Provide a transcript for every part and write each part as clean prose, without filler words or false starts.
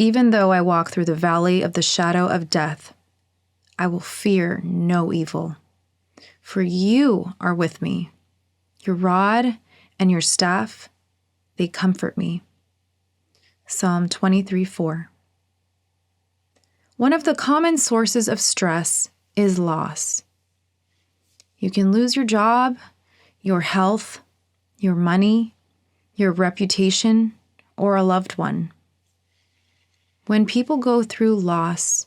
Even though I walk through the valley of the shadow of death, I will fear no evil. For you are with me. Your rod and your staff, they comfort me. Psalm 23:4. One of the common sources of stress is loss. You can lose your job, your health, your money, your reputation, or a loved one. When people go through loss,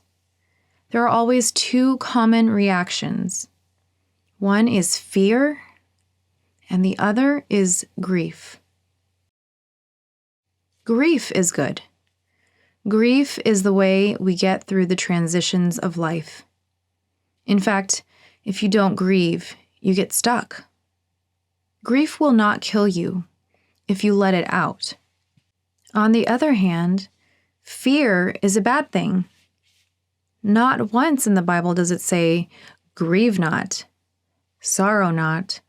there are always two common reactions. One is fear, and the other is grief. Grief is good. Grief is the way we get through the transitions of life. In fact, if you don't grieve, you get stuck. Grief will not kill you if you let it out. On the other hand, fear is a bad thing. Not once in the Bible does it say, grieve not, sorrow not,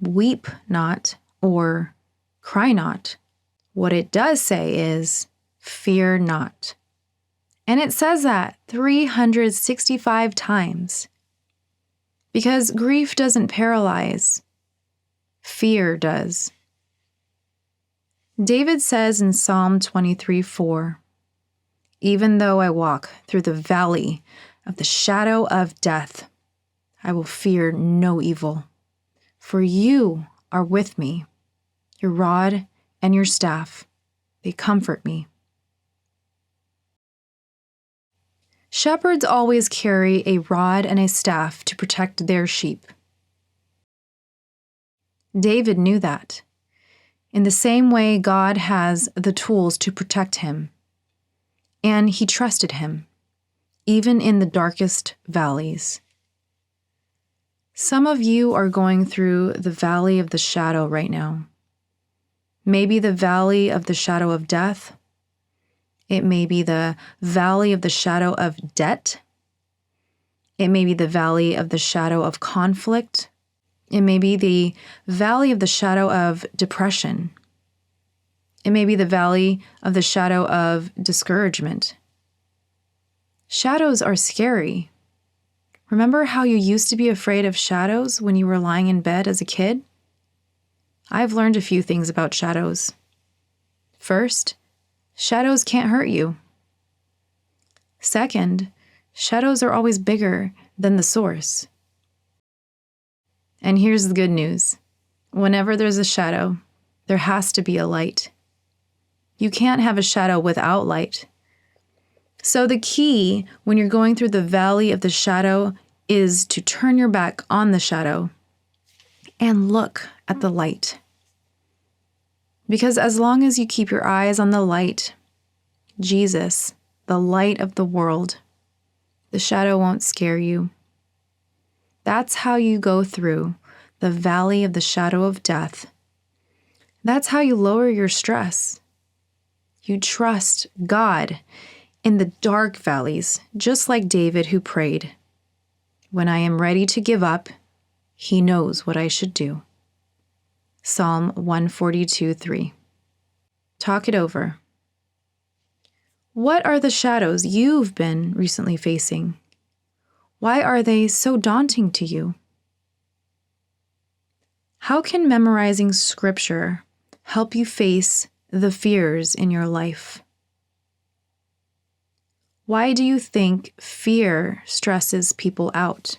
weep not, or cry not. What it does say is, fear not. And it says that 365 times. Because grief doesn't paralyze, fear does. David says in Psalm 23:4, even though I walk through the valley of the shadow of death, I will fear no evil. For you are with me. Your rod and your staff, they comfort me. Shepherds always carry a rod and a staff to protect their sheep. David knew that. In the same way, God has the tools to protect him. And he trusted him, even in the darkest valleys. Some of you are going through the valley of the shadow right now. Maybe the valley of the shadow of death. It may be the valley of the shadow of debt. It may be the valley of the shadow of conflict. It may be the valley of the shadow of depression. It may be the valley of the shadow of discouragement. Shadows are scary. Remember how you used to be afraid of shadows when you were lying in bed as a kid? I've learned a few things about shadows. First, shadows can't hurt you. Second, shadows are always bigger than the source. And here's the good news. Whenever there's a shadow, there has to be a light. You can't have a shadow without light. So the key when you're going through the valley of the shadow is to turn your back on the shadow and look at the light. Because as long as you keep your eyes on the light, Jesus, the light of the world, the shadow won't scare you. That's how you go through the valley of the shadow of death. That's how you lower your stress. You trust God in the dark valleys, just like David who prayed, when I am ready to give up, He knows what I should do. Psalm 142:3. Talk it over. What are the shadows you've been recently facing? Why are they so daunting to you? How can memorizing scripture help you face the fears in your life? Why do you think fear stresses people out?